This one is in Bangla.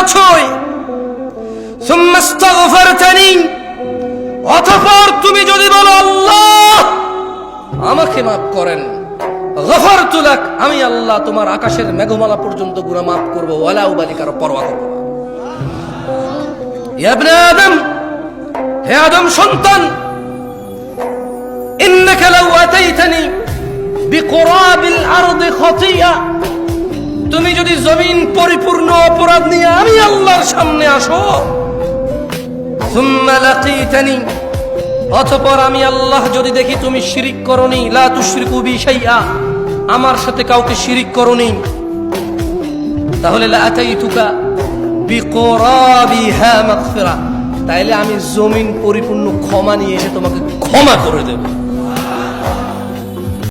করেছই, সুম্মা ইস্তাগফারতানি, অতঃপর তুমি যদি বলো আল্লাহ আমাকে মাফ করেন, গফারতু লাক, আমি আল্লাহ তোমার আকাশের মেঘমালা পর্যন্ত গুনাহ মাফ করব, ওয়ালা উবালি, কারো পরোয়া করব না। ইয়া ইবনে আদম, হে আদম সন্তান, ইন্নাকা লাউ আতাইতানি বিকুরাবিল আরদি খাতিয়া, তুমি যদি জমিন পরিপূর্ণ অপরাধ নিয়ে আমি আল্লাহর সামনে আসো, সুম্মা লাকিতানি, অতঃপর আমি আল্লাহ যদি দেখি তুমি শিরিক করনি, লা তুশরিকু বি শাইআ, আমার সাথে কাউকে শিরিক করনি, তাহলে লা আতাইতুকা বিকুরাবিহা মাগফিরা, তাইলে আমি জমিন পরিপূর্ণ ক্ষমা নিয়ে এসে তোমাকে ক্ষমা করে দেব।